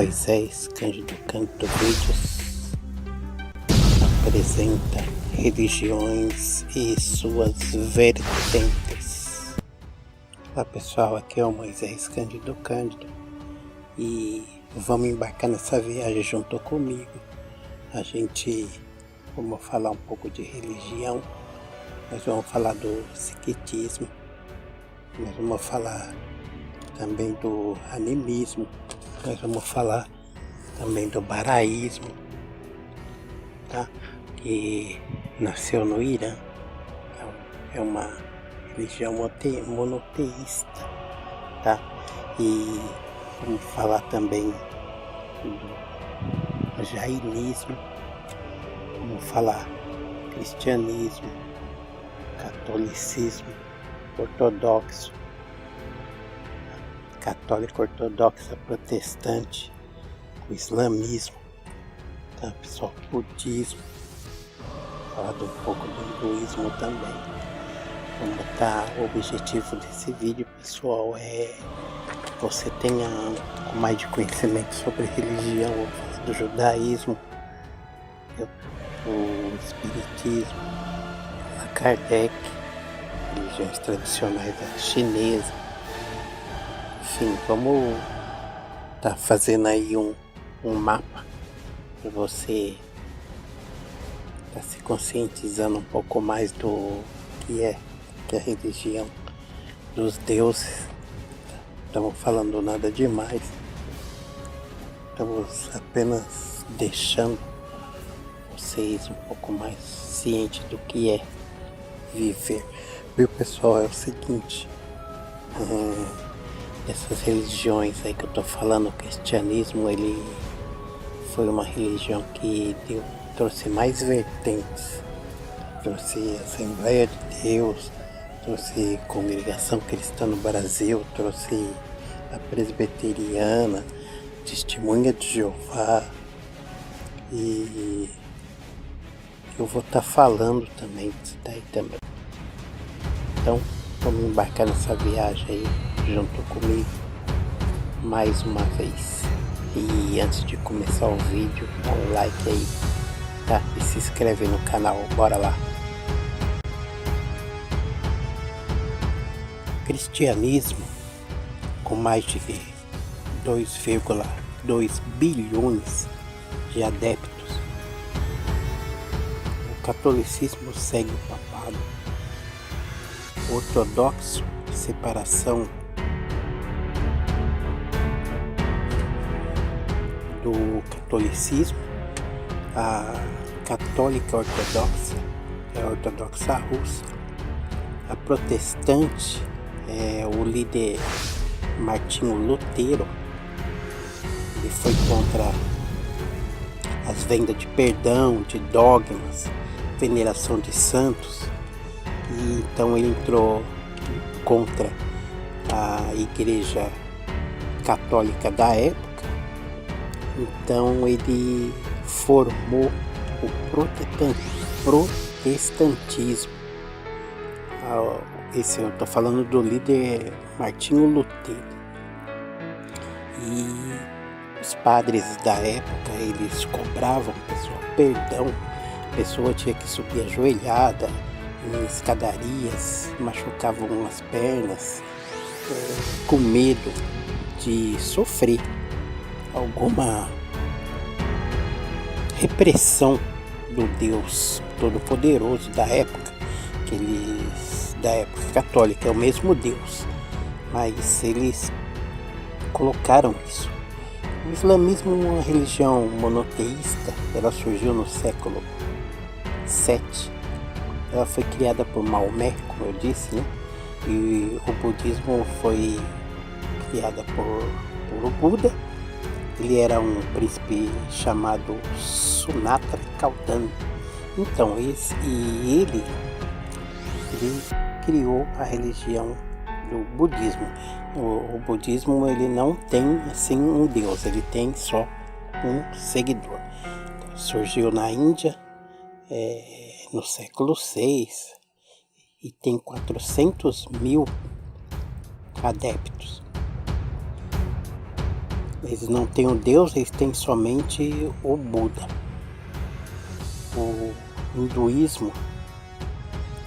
Moisés Cândido Canto Vídeos apresenta religiões e suas vertentes. Olá pessoal, aqui é o Moisés Cândido e vamos embarcar nessa viagem junto comigo. Vamos falar um pouco de religião, nós vamos falar do sikhismo, nós vamos falar também do animismo, nós vamos falar também do baraísmo, tá? Que nasceu no Irã, é uma religião monoteísta, tá? E vamos falar também do jainismo, vamos falar cristianismo, catolicismo, ortodoxo, católico ortodoxa, protestante, o islamismo, tá pessoal, budismo, falar um pouco do hinduísmo também. O objetivo desse vídeo, pessoal, é que você tenha um pouco mais de conhecimento sobre religião. Vou falar do judaísmo, o espiritismo, a Kardec, religiões tradicionais da chinesa. Enfim, vamos tá fazendo aí um mapa para você tá se conscientizando um pouco mais do que é a religião dos deuses. Estamos falando nada demais, estamos apenas deixando vocês um pouco mais cientes do que é viver. Viu pessoal, é o seguinte, essas religiões aí que eu tô falando, o cristianismo, ele foi uma religião que trouxe mais vertentes, trouxe Assembleia de Deus, trouxe Congregação Cristã no Brasil, trouxe a Presbiteriana, Testemunha de Jeová, e eu vou estar falando também disso daí também. Então vamos embarcar nessa viagem aí junto comigo mais uma vez. E antes de começar o vídeo, dá um like aí, tá? E se inscreve no canal, bora lá. Cristianismo, com mais de 2,2 bilhões de adeptos. O catolicismo segue o papado. O ortodoxo, separação do catolicismo. A católica ortodoxa é a ortodoxa russa. A protestante é o líder Martinho Lutero. Ele foi contra as vendas de perdão, de dogmas, veneração de santos, e então ele entrou contra a igreja católica da época. Então ele formou o protestantismo. Eu estou falando do líder Martinho Lutero. E os padres da época, eles cobravam, pessoal, perdão. A pessoa tinha que subir ajoelhada em escadarias, machucavam as pernas, com medo de sofrer alguma repressão do Deus Todo-Poderoso da época, da época católica, é o mesmo Deus, mas eles colocaram isso. O islamismo é uma religião monoteísta, ela surgiu no século VII, ela foi criada por Maomé, como eu disse, né? E o budismo foi criada por o Buda. Ele era um príncipe chamado Sunatra Kaudan. Então, ele criou a religião do budismo. O budismo, ele não tem assim um deus, ele tem só um seguidor. Então, surgiu na Índia no século VI e tem 400 mil adeptos. Eles não têm um Deus, eles têm somente o Buda. O hinduísmo,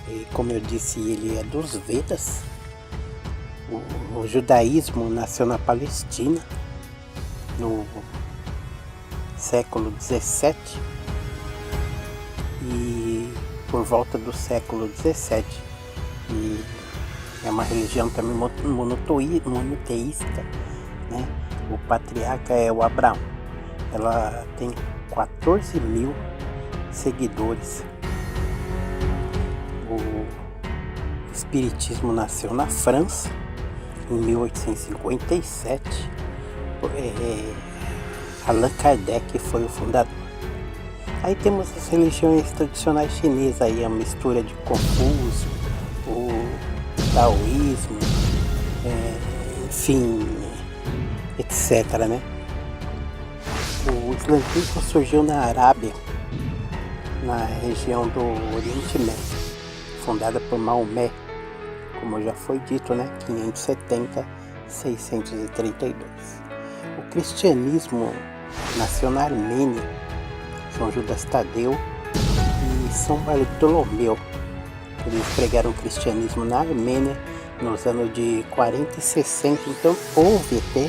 e como eu disse, ele é dos Vedas. O judaísmo nasceu na Palestina no século 17 e por volta do século 17, e é uma religião também monoteísta, né? O patriarca é o Abraão. Ela tem 14 mil seguidores. O espiritismo nasceu na França em 1857. Allan Kardec foi o fundador. Aí temos as religiões tradicionais chinesas, aí a mistura de Confúcio, o taoísmo, enfim, etc, né? O islamismo surgiu na Arábia, na região do Oriente Médio, fundada por Maomé, como já foi dito, né? 570, 632. O cristianismo nasceu na Armênia, São Judas Tadeu e São Bartolomeu. Eles pregaram o cristianismo na Armênia nos anos de 40 e 60, então houve até,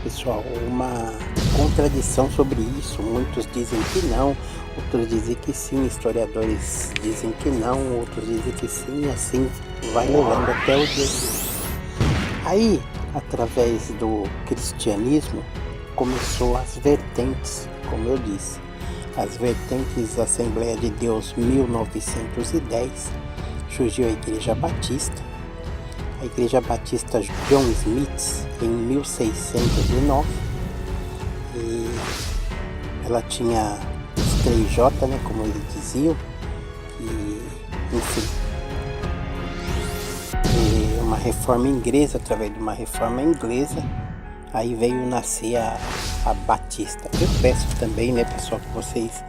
pessoal, uma contradição sobre isso. Muitos dizem que não, outros dizem que sim, historiadores dizem que não, outros dizem que sim, assim vai levando até o dia de hoje. Aí, através do cristianismo, começou as vertentes, como eu disse. As vertentes da Assembleia de Deus 1910, surgiu a Igreja Batista. A Igreja Batista John Smith em 1609, e ela tinha os 3J, né, como eles diziam, e enfim, e uma reforma inglesa, através de uma reforma inglesa, aí veio nascer a Batista. Eu peço também, né, pessoal, que vocês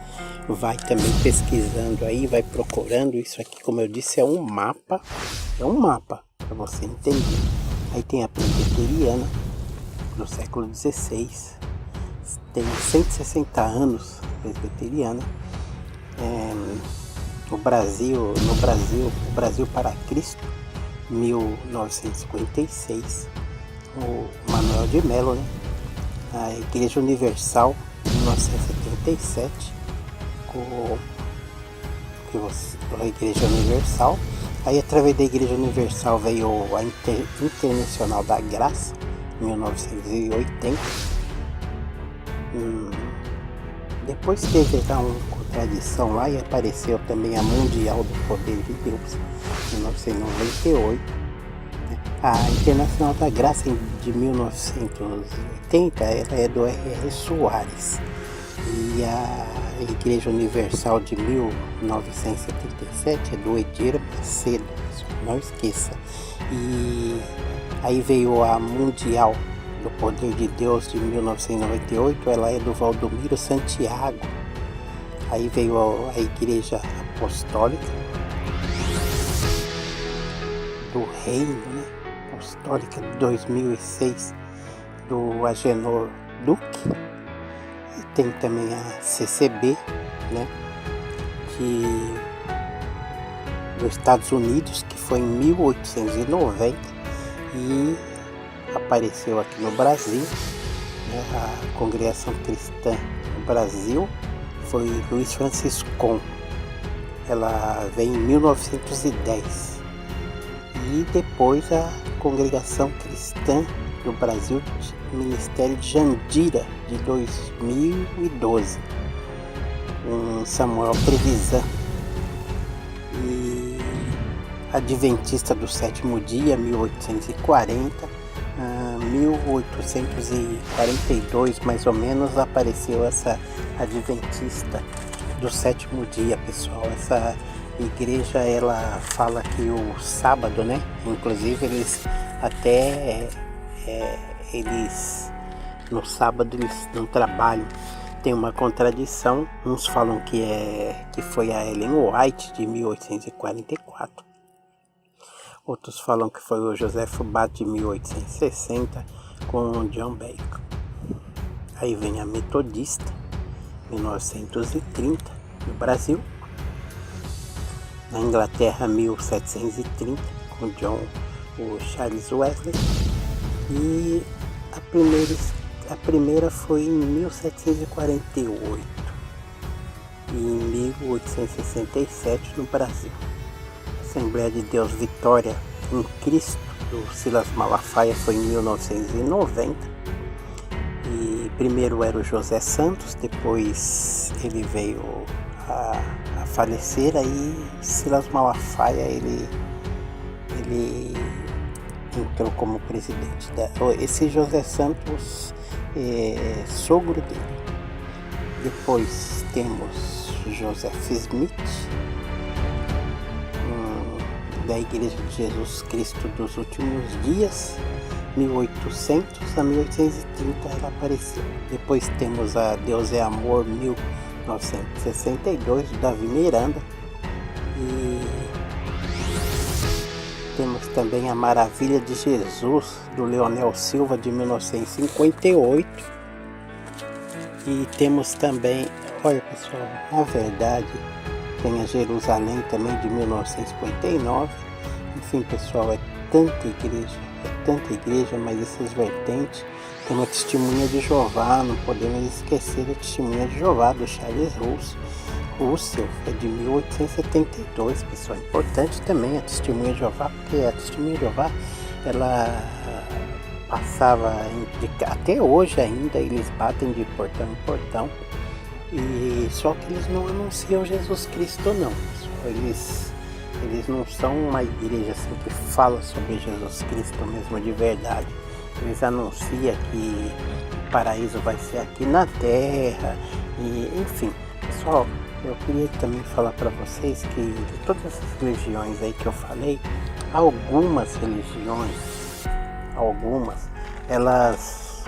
vai também pesquisando aí, vai procurando. Isso aqui, como eu disse, é um mapa para você entender. Aí tem a Presbiteriana do século XVI, tem 160 anos Presbiteriana. O Brasil para Cristo, 1956, o Manuel de Melo, né? A Igreja Universal, 1977, a Igreja Universal. Aí, através da Igreja Universal, veio a Internacional da Graça, 1980. Depois teve uma contradição lá e apareceu também a Mundial do Poder de Deus, 1998. A Internacional da Graça de 1980, ela é do R.R. Soares. E a Igreja Universal de 1977 é do Edir Macedo, não esqueça. E aí veio a Mundial do Poder de Deus de 1998, ela é do Valdomiro Santiago. Aí veio a Igreja Apostólica do Reino, né? Apostólica de 2006, do Agenor Duque. E tem também a CCB, né, dos Estados Unidos, que foi em 1890 e apareceu aqui no Brasil, né? A Congregação Cristã no Brasil foi Luiz Franciscon, ela veio em 1910. E depois a Congregação Cristã do Brasil, Ministério de Jandira, de 2012, um Samuel Trevisan. E Adventista do Sétimo Dia, 1840, 1842 mais ou menos, apareceu essa Adventista do Sétimo Dia, pessoal. Essa igreja, ela fala que o sábado, né, inclusive eles até no sábado eles não trabalham. Tem uma contradição, uns falam que foi a Ellen White de 1844, outros falam que foi o José Fubá de 1860 com o John Bacon. Aí vem a Metodista, 1930, no Brasil. Na Inglaterra, 1730, com o Charles Wesley. E a primeira foi em 1748 e em 1867 no Brasil. Assembleia de Deus Vitória em Cristo, do Silas Malafaia, foi em 1990. E primeiro era o José Santos, depois ele veio a falecer, aí Silas Malafaia ele entrou como presidente. Esse José Santos é sogro dele. Depois temos Joseph Smith, da Igreja de Jesus Cristo dos Últimos Dias, 1800 a 1830 ela apareceu. Depois temos a Deus é Amor, 1962, do Davi Miranda. E temos também a Maravilha de Jesus, do Leonel Silva, de 1958. E temos também, olha pessoal, na verdade, tem a Jerusalém também, de 1959. Enfim pessoal, é tanta igreja, mas essas vertentes. Tem uma Testemunha de Jeová, não podemos esquecer da Testemunha de Jeová, do Charles Russell, é de 1872, pessoal. Importante também a Testemunha de Jeová, porque a Testemunha de Jeová, ela passava, até hoje ainda, eles batem de portão em portão, e só que eles não anunciam Jesus Cristo não, pessoal. Eles não são uma igreja assim que fala sobre Jesus Cristo mesmo de verdade. Eles anunciam que o paraíso vai ser aqui na terra, e enfim, pessoal, eu queria também falar para vocês que de todas essas religiões aí que eu falei, algumas religiões, elas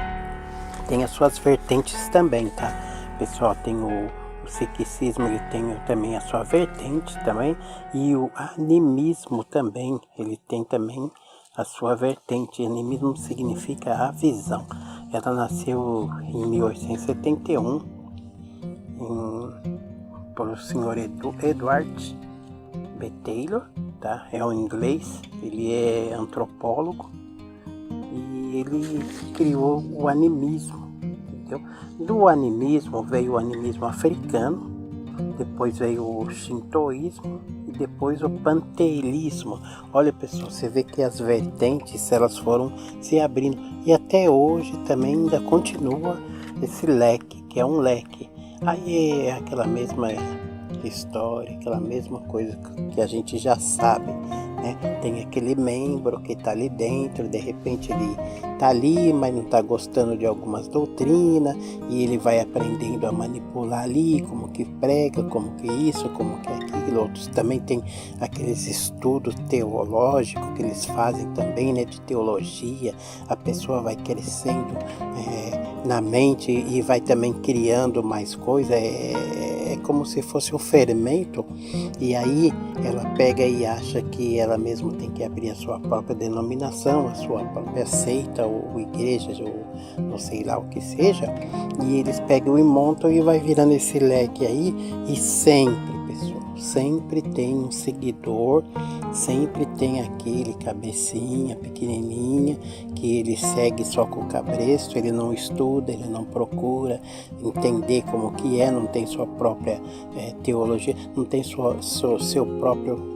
têm as suas vertentes também, tá? Pessoal, tem o sikhismo, ele tem também a sua vertente também, e o animismo também, ele tem também a sua vertente. Animismo significa a visão. Ela nasceu em 1871 por o senhor Edward B. Taylor, tá? É um inglês, ele é antropólogo e ele criou o animismo, entendeu? Do animismo veio o animismo africano, depois veio o shintoísmo e depois o panteísmo. Olha pessoal, você vê que as vertentes elas foram se abrindo e até hoje também ainda continua esse leque, que é um leque. Aí é aquela mesma história, aquela mesma coisa que a gente já sabe, né? Tem aquele membro que está ali dentro, de repente ele está ali, mas não está gostando de algumas doutrinas, e ele vai aprendendo a manipular ali, como que prega, como que isso, como que aquilo. Outros também tem aqueles estudos teológicos que eles fazem também, né, de teologia. A pessoa vai crescendo na mente e vai também criando mais coisa. É como se fosse um fermento, e aí ela pega e acha que ela mesma tem que abrir a sua própria denominação, a sua própria seita ou igreja, ou não sei lá o que seja, e eles pegam e montam e vai virando esse leque aí, e sempre, pessoal, sempre tem um seguidor, sempre tem aquele cabecinha pequenininha que ele segue só com o cabresto, ele não estuda, ele não procura entender como que é, não tem sua própria teologia, não tem seu próprio...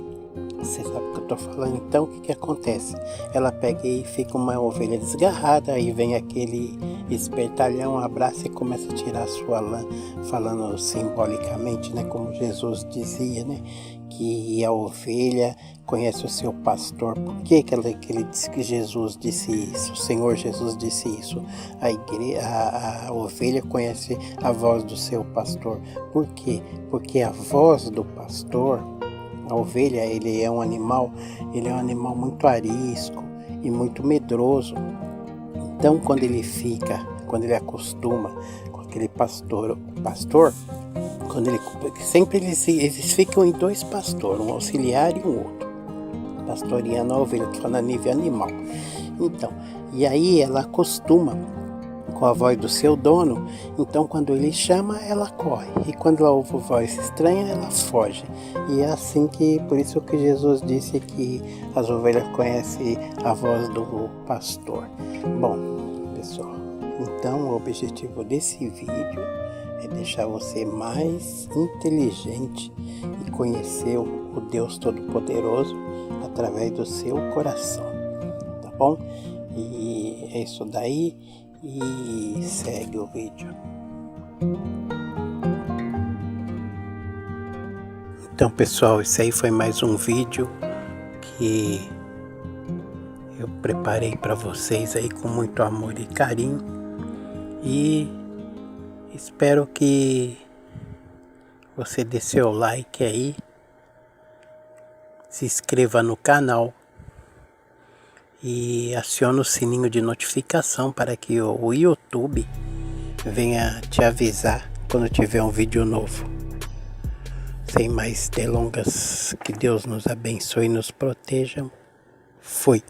Você sabe o que eu estou falando? Então, o que acontece? Ela pega e fica uma ovelha desgarrada, aí vem aquele espertalhão, abraça e começa a tirar a sua lã, falando simbolicamente, né? Como Jesus dizia, né? Que a ovelha conhece o seu pastor. Por que ele disse que Jesus disse isso? O Senhor Jesus disse isso. A ovelha conhece a voz do seu pastor. Por quê? Porque a voz do pastor... A ovelha, ele é um animal muito arisco e muito medroso. Então, quando ele acostuma com aquele pastor, sempre eles ficam em dois pastores, um auxiliar e um outro, pastoreando a ovelha, tô falando a nível animal. Então, e aí ela acostuma com a voz do seu dono, então quando ele chama, ela corre. E quando ela ouve voz estranha, ela foge. E é assim que, por isso que Jesus disse que as ovelhas conhecem a voz do pastor. Bom, pessoal, então o objetivo desse vídeo é deixar você mais inteligente e conhecer o Deus Todo-Poderoso através do seu coração, tá bom? E é isso daí, e segue o vídeo. Então, pessoal, esse aí foi mais um vídeo que eu preparei para vocês aí com muito amor e carinho, e espero que você dê seu like aí, se inscreva no canal e acione o sininho de notificação para que o YouTube venha te avisar quando tiver um vídeo novo. Sem mais delongas, que Deus nos abençoe e nos proteja. Fui.